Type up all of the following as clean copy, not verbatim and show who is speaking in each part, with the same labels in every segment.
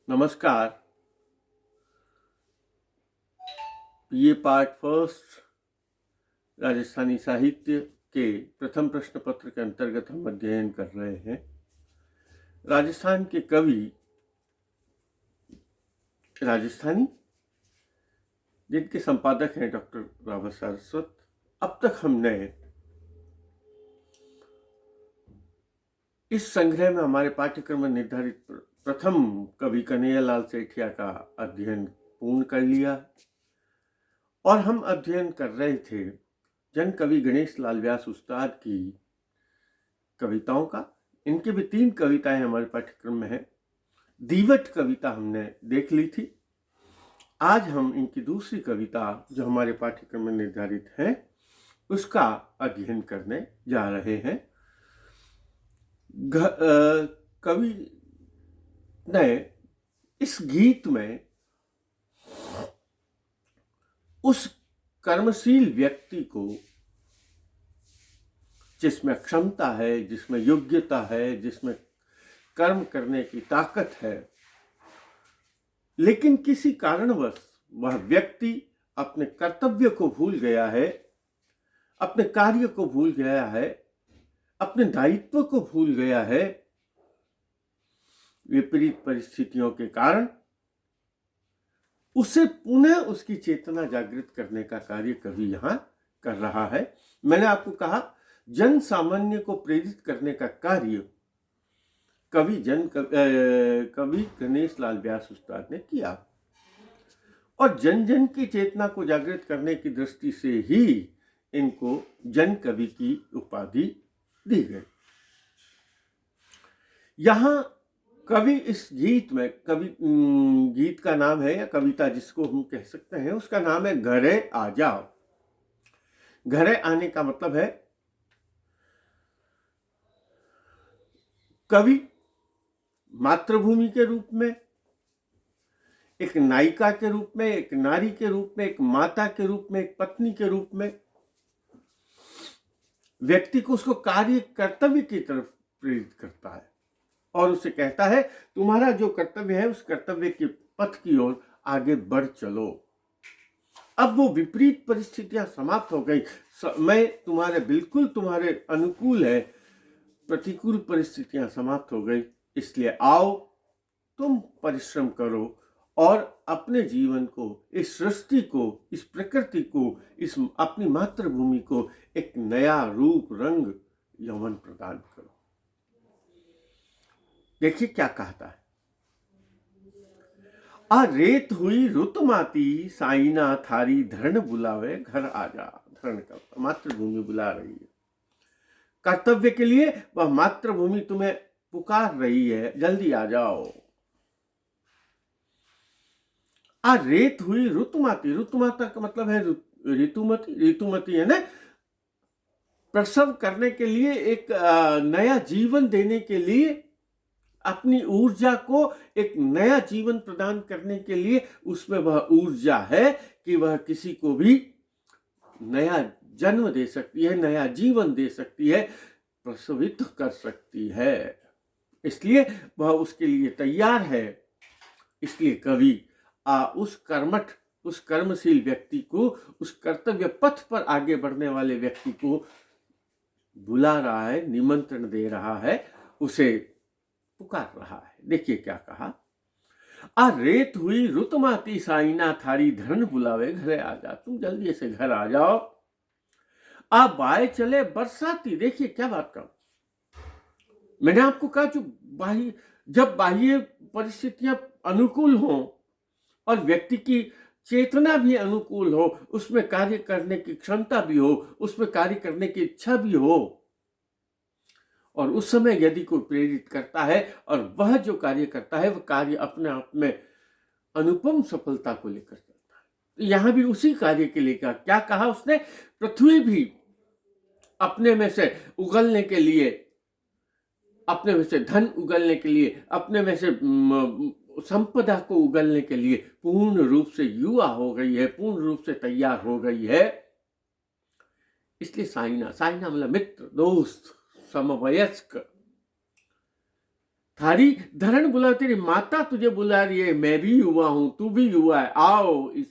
Speaker 1: नमस्कार। ये part first Rajasthani साहित्य के प्रथम प्रश्न पत्र के अंतर्गत हम अध्ययन कर रहे हैं। राजस्थान के कवि राजस्थानी जिनके संपादक हैं डॉक्टर रावत सारस्वत। अब तक हमने इस संग्रह में हमारे पाठ्यक्रम में निर्धारित प्रथम कवि कन्हैयालाल सेठिया का अध्ययन पूर्ण कर लिया और हम अध्ययन कर रहे थे जन कवि गणेश लाल व्यास उस्ताद की कविताओं का। इनकी भी 3 कविताएं हमारे पाठ्यक्रम में है। दीवट कविता हमने देख ली थी। आज हम इनकी दूसरी कविता जो हमारे पाठ्यक्रम में निर्धारित है उसका अध्ययन करने जा रहे हैं। कवि ने इस गीत में उस कर्मशील व्यक्ति को जिसमें क्षमता है, जिसमें योग्यता है, जिसमें कर्म करने की ताकत है, लेकिन किसी कारणवश वह व्यक्ति अपने कर्तव्य को भूल गया है, अपने कार्य को भूल गया है, अपने दायित्व को भूल गया है। विपरीत परिस्थितियों के कारण उसे पुनः उसकी चेतना जागृत करने का कार्य कवि यहां कर रहा है। मैंने आपको कहा जन सामान्य को प्रेरित करने का कार्य कवि गणेश लाल व्यास उस्ताद ने किया और जन जन की चेतना को जागृत करने की दृष्टि से ही इनको जन कवि की उपाधि दी गई। यहां कवि इस गीत में गीत का नाम है या कविता जिसको हम कह सकते हैं उसका नाम है घरे आ जाओ। घरे आने का मतलब है कवि मातृभूमि के रूप में, एक नायिका के रूप में, एक नारी के रूप में, एक माता के रूप में, एक पत्नी के रूप में व्यक्ति को उसको कार्य कर्तव्य की तरफ प्रेरित करता है और उसे कहता है तुम्हारा जो कर्तव्य है उस कर्तव्य के पथ की ओर आगे बढ़ चलो। अब वो विपरीत परिस्थितियां समाप्त हो गई। मैं तुम्हारे अनुकूल है, प्रतिकूल परिस्थितियां समाप्त हो गई। इसलिए आओ तुम परिश्रम करो और अपने जीवन को, इस सृष्टि को, इस प्रकृति को, इस अपनी मातृभूमि को एक नया रूप, रंग, यौवन प्रदान करो। देखिए क्या कहता है। आ रेत हुई रुतमाती साइना थारी धरण बुलावे घर आजा। धरण का मातृभूमि बुला रही है कर्तव्य के लिए। वह मातृभूमि तुम्हें पुकार रही है, जल्दी आ जाओ। आ रेत हुई ऋतुमाती। ऋतुमाता का मतलब है ऋतुमती। ऋतुमती है ना, प्रसव करने के लिए, एक नया जीवन देने के लिए, अपनी ऊर्जा को एक नया जीवन प्रदान करने के लिए उसमें वह ऊर्जा है कि वह किसी को भी नया जन्म दे सकती है, नया जीवन दे सकती है, प्रसवित कर सकती है। इसलिए वह उसके लिए तैयार है। इसलिए कवि उस कर्मशील व्यक्ति को, उस कर्तव्य पथ पर आगे बढ़ने वाले व्यक्ति को बुला रहा है, निमंत्रण दे रहा है, उसे पुकार रहा है। देखिए क्या कहा। आ रेत हुई रुतमाती साइना थारी धरण बुलावे घरे आ जा। तुम जल्दी से घर आ जाओ। आ बाय चले बरसाती। देखिए क्या बात कर, मैंने आपको कहा जब बाह्य परिस्थितियां अनुकूल हों और व्यक्ति की चेतना भी अनुकूल हो, उसमें कार्य करने की क्षमता भी हो, उसमें कार्य करने की इच्छा भी हो, और उस समय यदि कोई प्रेरित करता है और वह जो कार्य करता है वह कार्य अपने आप में अनुपम सफलता को लेकर चलता है। तो यहां भी उसी कार्य के लिए क्या कहा उसने। पृथ्वी भी अपने में से उगलने के लिए, अपने में से धन उगलने के लिए, अपने में से संपदा को उगलने के लिए पूर्ण रूप से युवा हो गई है, पूर्ण रूप से तैयार हो गई है। इसलिए साइना मतलब मित्र, दोस्त, समवयस्क। थारी धरण बुला, तेरी माता तुझे बुला रही है, मैं भी युवा हूं, तू भी युवा है, आओ इस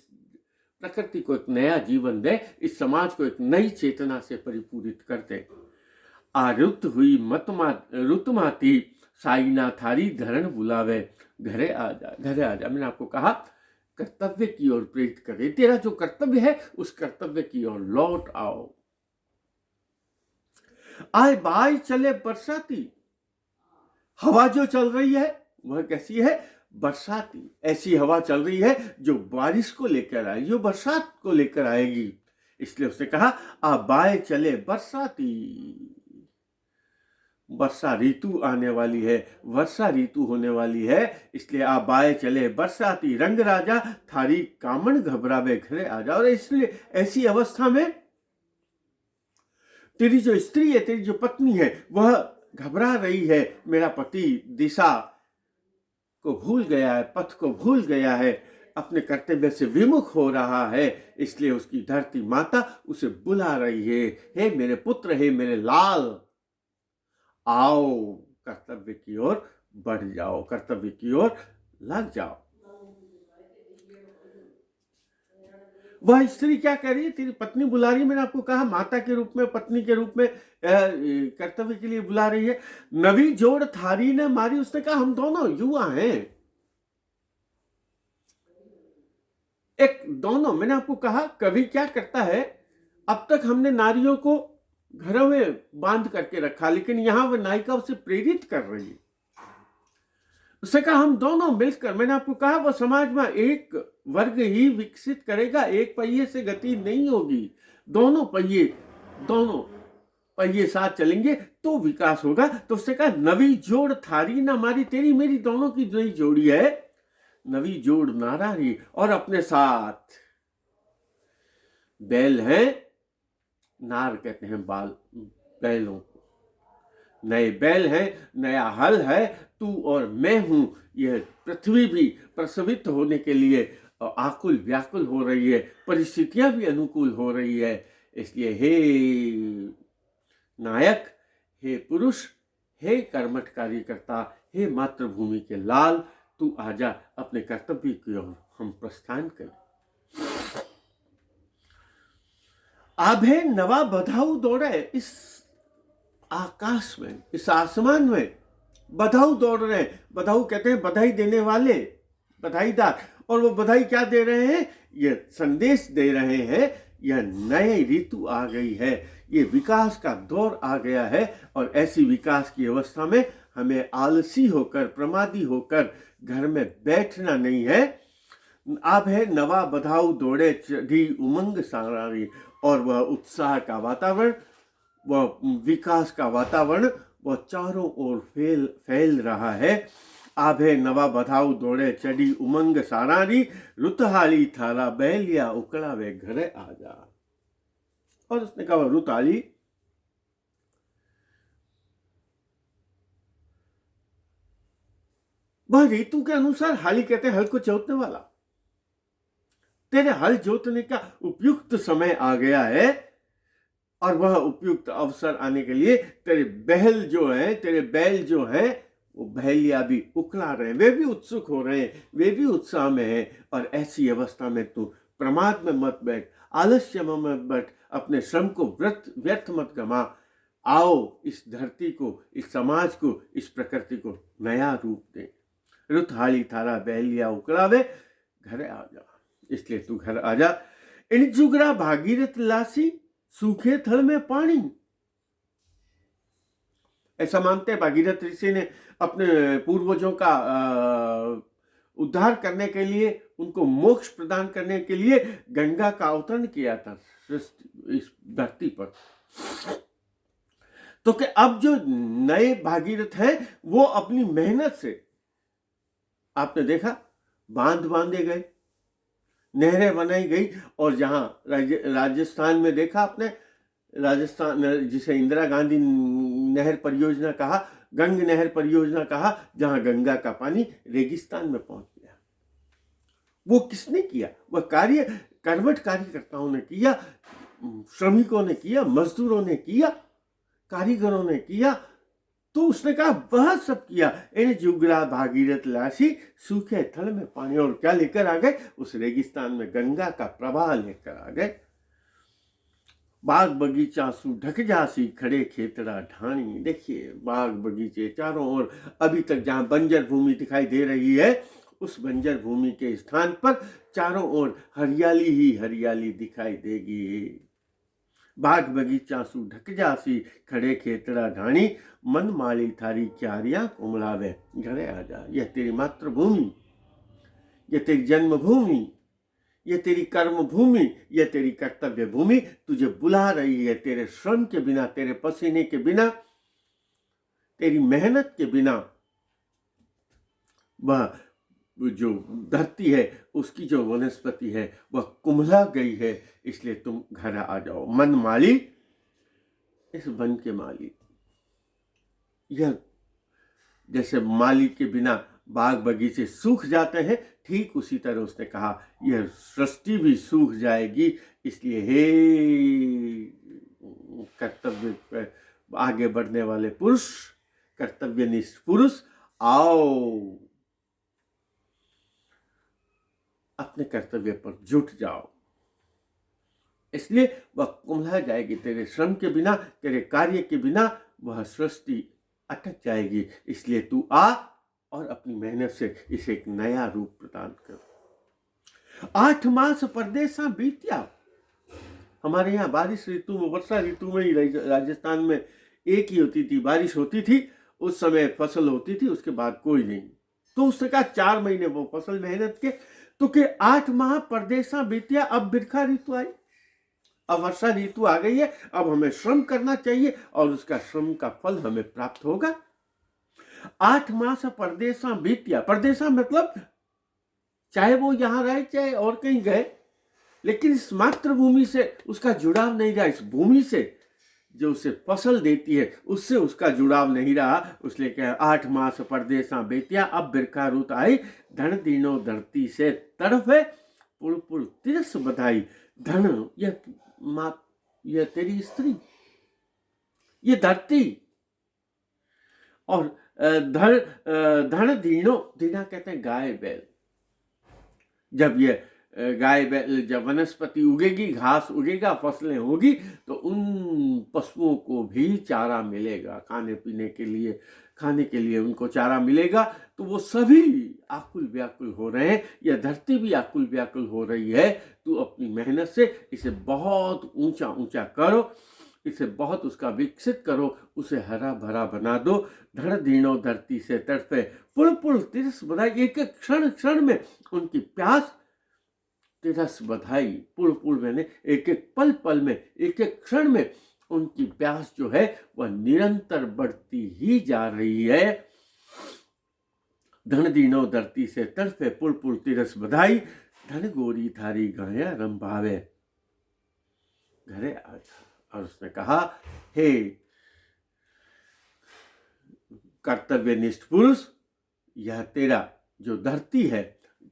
Speaker 1: प्रकृति को एक नया जीवन दे, इस समाज को एक नई चेतना से परिपूरित कर दे। आरुत हुई रुतमाती, साईना थारी धरण बुलावे, घरे आ जा, घरे आ जा। मैंने आपको कहा कर्तव्य की ओर प्रेरित करे, तेरा जो कर्तव्य है उस कर्तव्य की ओर लौट आओ। आए बाई चले बरसाती, हवा जो चल रही है वह कैसी है? बरसाती। ऐसी हवा चल रही है जो बारिश को लेकर आएगी, जो बरसात को लेकर आएगी। इसलिए उसने कहा आ बाए चले बरसाती, वर्षा ऋतु आने वाली है, वर्षा ऋतु होने वाली है। इसलिए आ बाए चले बरसाती, रंग राजा थारी कामन घबरावे, घरे आ जा। और इसलिए ऐसी अवस्था में तेरी जो स्त्री है, तेरी जो पत्नी है, वह घबरा रही है। मेरा पति दिशा को भूल गया है, पथ को भूल गया है, अपने कर्तव्य से विमुख हो रहा है। इसलिए उसकी धरती माता उसे बुला रही है, हे मेरे पुत्र, हे मेरे लाल, आओ कर्तव्य की ओर बढ़ जाओ, कर्तव्य की ओर लग जाओ। वह स्त्री क्या कह रही है? तेरी पत्नी बुला रही है। मैंने आपको कहा माता के रूप में, पत्नी के रूप में कर्तव्य के लिए बुला रही है। नवी जोड़ थारी ने मारी, उसने कहा हम दोनों युवा हैं, एक दोनों। मैंने आपको कहा कवि क्या करता है, अब तक हमने नारियों को घरों में बांध करके रखा, लेकिन यहां वह नायिका उसे प्रेरित कर रही है। उसने कहा हम दोनों मिलकर, मैंने आपको कहा वह समाज में एक वर्ग ही विकसित करेगा, एक पहिए से गति नहीं होगी। दोनों पहिए साथ चलेंगे तो विकास होगा। तो उसने कहा नवी जोड़ थारी ना मारी, तेरी मेरी दोनों की नई जोड़ी है, नवी जोड़ नारारी। और अपने साथ बैल है, नार कहते हैं बैलों को, नए बैल हैं, नया हल है, तू और मैं हूं। यह पृथ्वी भी प्रसवित होने के लिए आकुल व्याकुल हो रही है, परिस्थितियां भी अनुकूल हो रही है। इसलिए हे नायक, हे पुरुष, हे कर्मठ कार्यकर्ता, हे मातृभूमि के लाल, तू आजा, अपने कर्तव्य की ओर हम प्रस्थान करें। आभे नवा बधाऊ दौड़े, इस आकाश में, इस आसमान में बधाऊ दौड़ रहे हैं। बधाऊ कहते हैं बधाई देने वाले, बधाईदार। और वो बधाई क्या दे रहे हैं? ये संदेश दे रहे हैं, यह नई ऋतु आ गई है, ये विकास का दौर आ गया है। और ऐसी विकास की अवस्था में हमें आलसी होकर, प्रमादी होकर घर में बैठना नहीं है। अब है नवा बधाऊ दौड़े चढ़ी उमंग सारारी। और वह उत्साह का वातावरण, वह विकास का वातावरण, वह चारों ओर फैल रहा है। आभे नवा बधाऊ दौड़े चढ़ी उमंग सारारी, रुतहाली थारा बैलिया उकड़ावे, घरे आ जा। और उसने कहा रुतहाली, वह ऋतु के अनुसार, हाली कहते हैं हल को जोतने वाला, तेरे हल जोतने का उपयुक्त समय आ गया है। और वह उपयुक्त अवसर आने के लिए तेरे बैल जो है, तेरे बैल जो है, वो बैलिया भी उकला रहे हैं, वे भी उत्सुक हो रहे हैं, वे भी उत्साह में हैं। और ऐसी अवस्था में तू प्रमाद में मत बैठ, आलस्य में मत बैठ, अपने श्रम को व्यर्थ मत गमा। आओ इस धरती को, इस समाज को, इस प्रकृति को नया रूप दे। रुतहाली थारा बैलिया उकलावे, घरे आ जा। इसलिए तू घर आ जा। इन जुगरा भागीरथ लासी, सूखे थल में पानी। ऐसा मानते हैं भागीरथ ऋषि ने अपने पूर्वजों का उद्धार करने के लिए, उनको मोक्ष प्रदान करने के लिए गंगा का अवतरण किया था इस धरती पर। तो कि अब जो नए भागीरथ हैं वो अपनी मेहनत से, आपने देखा, बांध बांधे गए, नहरें बनाई गई। और जहां राजस्थान में देखा आपने, राजस्थान जिसे इंदिरा गांधी नहर परियोजना कहा, गंग नहर परियोजना कहा, जहां गंगा का पानी रेगिस्तान में पहुंच गया। वो किसने किया? वह कार्य कर्मठ कार्यकर्ताओं ने किया, श्रमिकों ने किया, मजदूरों ने किया, कारीगरों ने किया। तो उसने कहा वह सब किया। इन जुगरा भागीरथ लासी, सूखे थल में पानी, और क्या लेकर आ गए? उस रेगिस्तान में गंगा का प्रवाह लेकर आ गए। बाग बगीचा सु ढक जासी, खड़े खेतड़ा ढाणी। देखिए बाग बगीचे चारों ओर, अभी तक जहां बंजर भूमि दिखाई दे रही है उस बंजर भूमि के स्थान पर चारों ओर हरियाली ही हरियाली दिखाई देगी। बाग बगीचा सु ढक जासी, खड़े खेतड़ा ढाणी, मन माली थारी क्यारियां कोमलावे। घरे आ जा, यह तेरी मातृभूमि, यह तेरी जन्मभूमि, यह तेरी कर्म भूमि, यह तेरी कर्तव्य भूमि तुझे बुला रही है। तेरे श्रम के बिना, तेरे पसीने के बिना, तेरी मेहनत के बिना वह जो धरती है, उसकी जो वनस्पति है वह कुम्हला गई है। इसलिए तुम घर आ जाओ। मन माली, इस वन के माली। यह जैसे माली के बिना बाग बगीचे सूख जाते हैं, ठीक उसी तरह उसने कहा यह सृष्टि भी सूख जाएगी। इसलिए हे कर्तव्य पर आगे बढ़ने वाले पुरुष, कर्तव्यनिष्ठ पुरुष, आओ अपने कर्तव्य पर जुट जाओ। इसलिए वह कुम्हला जाएगी। तेरे श्रम के बिना, तेरे कार्य के बिना वह सृष्टि अटक जाएगी। इसलिए तू आ और अपनी मेहनत से इसे एक नया रूप प्रदान कर। 8 मास परदेसा बीतिया। हमारे यहाँ बारिश ऋतु में, वर्षा ऋतु में ही राजस्थान में एक ही होती थी, बारिश होती थी, उस समय फसल होती थी, उसके बाद कोई नहीं। तो उसने कहा 4 महीने वो फसल मेहनत के, तो के 8 माह परदेसा बीतिया। अब बिरखा ऋतु आई, अब वर्षा ऋतु आ गई है। अब हमें श्रम करना चाहिए और उसका श्रम का फल हमें प्राप्त होगा। 8 मास परदेसा बीतिया। परदेसा मतलब चाहे वो यहां रहे चाहे और कहीं गए, लेकिन इस मातृभूमि से उसका जुड़ाव नहीं रहा। इस भूमि से जो उसे फसल देती है उससे उसका जुड़ाव नहीं रहा। उसलिए क्या 8 मास परदेसा बीतिया, अब बिरखा रुत आई। धन दीनो धरती से तरफ है, पुल पुल तिरस बधाई। धन, यह माँ, यह तेरी स्त्री, ये धरती, और धन दीनो, दीना कहते हैं गाय बैल। जब ये गाय बैल, जब वनस्पति उगेगी, घास उगेगा, फसलें होगी, तो उन पशुओं को भी चारा मिलेगा खाने पीने के लिए, खाने के लिए उनको चारा मिलेगा। तो वो सभी आकुल व्याकुल हो रहे हैं, यह धरती भी आकुल व्याकुल हो रही है। तू अपनी मेहनत से इसे बहुत ऊंचा ऊंचा करो, इसे बहुत उसका विकसित करो, उसे हरा भरा बना दो। धड़ दीनो धरती से तड़पे, पुल पुल तिरस बधाई। एक एक क्षण क्षण में उनकी प्यास तिरस बधाई। पुल पुल मैंने एक एक पल पल में, एक एक क्षण में उनकी प्यास जो है वह निरंतर बढ़ती ही जा रही है। धन दीनो धरती से तड़पे, पुल पुल तिरस बधाई। धन गोरी थारी गाया रंभावे। घरे आ जा। और उसने कहा हे कर्तव्यनिष्ठ पुरुष, यह तेरा जो धरती है,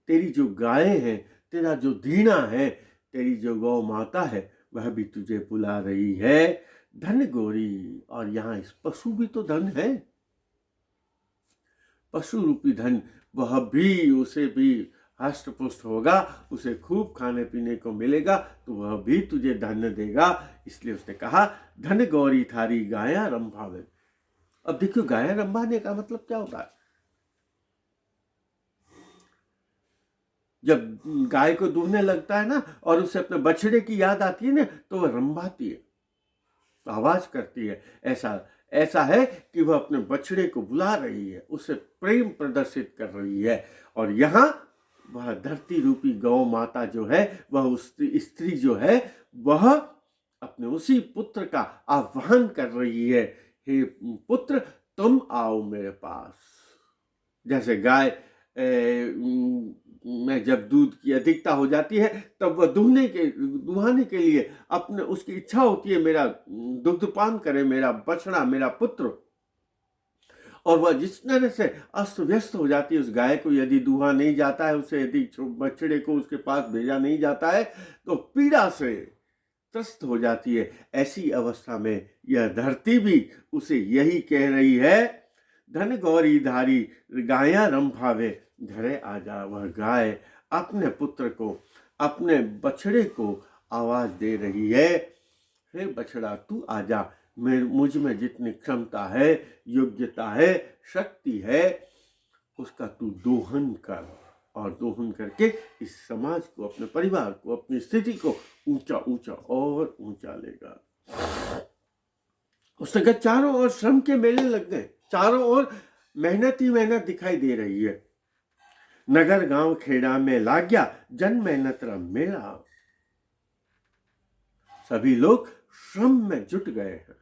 Speaker 1: तेरी जो गायें हैं, तेरा जो धीना है, तेरी जो गौ माता है, वह भी तुझे बुला रही है। धन गोरी, और यहाँ इस पशु भी तो धन है, पशु रूपी धन, वह भी, उसे भी हष्ट पुष्ट होगा, उसे खूब खाने पीने को मिलेगा, तो वह भी तुझे धन देगा। इसलिए उसने कहा धन गौरी थारी गाया रंभावे। अब देखियो गाया रंभाने का मतलब क्या होता है? जब गाय को दूहने लगता है ना और उसे अपने बछड़े की याद आती है ना, तो वह रंभाती है, आवाज करती है। ऐसा है कि वह अपने बछड़े को बुला रही है, उसे प्रेम प्रदर्शित कर रही है। और यहाँ वह धरती रूपी गौ माता जो है, वह उस स्त्री जो है, वह अपने उसी पुत्र का आह्वान कर रही है, हे पुत्र तुम आओ मेरे पास। जैसे गाय में जब दूध की अधिकता हो जाती है, तब वह दुहाने के लिए अपने, उसकी इच्छा होती है मेरा दुग्धपान करे मेरा बछड़ा, मेरा पुत्र। और वह जिस तरह से अस्त व्यस्त हो जाती है उस गाय को, यदि दूहा नहीं जाता है उसे, यदि बछड़े को उसके पास भेजा नहीं जाता है, तो पीड़ा से त्रस्त हो जाती है। ऐसी अवस्था में यह धरती भी उसे यही कह रही है, धन गौरी धारी गाया रम भावे, घरे आ जा। वह गाय अपने पुत्र को, अपने बछड़े को आवाज दे रही है, हे बछड़ा तू आजा, मुझ में जितनी क्षमता है, योग्यता है, शक्ति है, उसका तू दोहन कर, और दोहन करके इस समाज को, अपने परिवार को, अपनी स्थिति को ऊंचा ऊंचा और ऊंचा लेगा। उसने कहा चारों ओर श्रम के मेले लग गए, चारों ओर मेहनत ही मेहनत दिखाई दे रही है। नगर गांव खेड़ा में लाग गया, जन मेहनत रा मेला। सभी लोग श्रम में जुट गए हैं।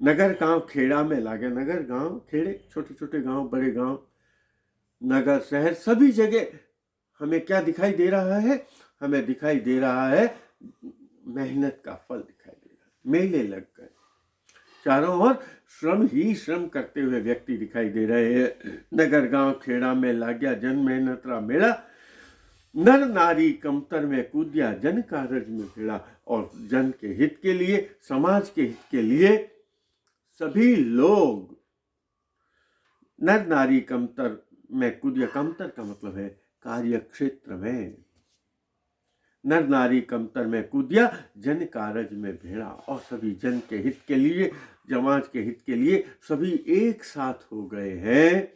Speaker 1: नगर गांव खेड़ा में लागे, नगर गांव खेड़े, छोटे छोटे गांव, बड़े गांव, नगर शहर, सभी जगह हमें क्या दिखाई दे रहा है? हमें दिखाई दे रहा है मेहनत का फल दिखाई दे रहा है। मेले लग गए, चारों ओर श्रम ही श्रम करते हुए व्यक्ति दिखाई दे रहे हैं। नगर गांव खेड़ा में लाग गया, जन मेहनत रा मेला। नर नारी कमतर में कूदिया, जन कारज में भिड़ा। और जन के हित के लिए, समाज के हित के लिए सभी लोग नर नारी कमतर में कूदिया। कमतर का मतलब है कार्य क्षेत्र में। नर नारी कमतर में कूदिया, जन कारज में भिड़ा। और सभी जन के हित के लिए, समाज के हित के लिए सभी एक साथ हो गए हैं।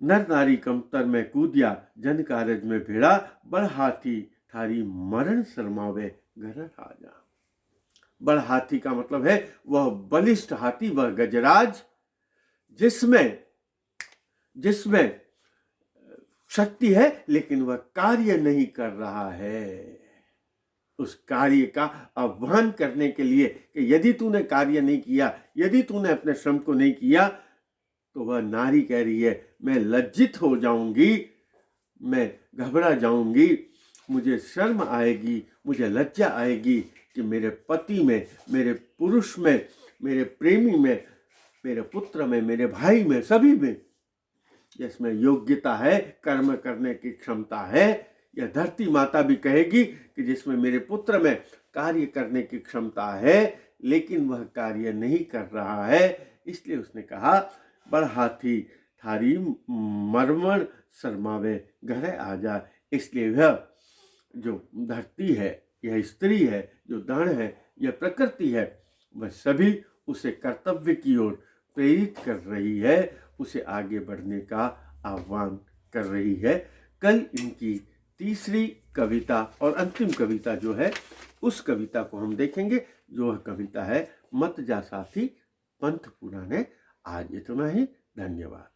Speaker 1: नर नारी कमतर में कूदिया, जन कारज में भिड़ा। बड़ हाथी थारी मरण शर्मावे, घर राजा। बड़ हाथी का मतलब है वह बलिष्ठ हाथी, वह गजराज, जिसमें शक्ति है लेकिन वह कार्य नहीं कर रहा है। उस कार्य का आह्वान करने के लिए कि यदि तूने कार्य नहीं किया, यदि तूने अपने श्रम को नहीं किया, तो वह नारी कह रही है मैं लज्जित हो जाऊंगी, मैं घबरा जाऊंगी, मुझे शर्म आएगी, मुझे लज्जा आएगी कि मेरे पति में, मेरे पुरुष में, मेरे प्रेमी में, मेरे पुत्र में, मेरे भाई में, सभी में जिसमें योग्यता है, कर्म करने की क्षमता है, यह धरती माता भी कहेगी कि जिसमें मेरे पुत्र में कार्य करने की क्षमता है लेकिन वह कार्य नहीं कर रहा है। इसलिए उसने कहा बड़ हाथी थारी मरमर शर्मावे, घरे आ जा। इसलिए वह जो धरती है, यह स्त्री है, जो दान है, यह प्रकृति है, वह सभी उसे कर्तव्य की ओर प्रेरित कर रही है, उसे आगे बढ़ने का आह्वान कर रही है। कल इनकी तीसरी कविता और अंतिम कविता जो है, उस कविता को हम देखेंगे, जो वह कविता है मत जा साथी पंथ पुराने। आज इतना ही, धन्यवाद।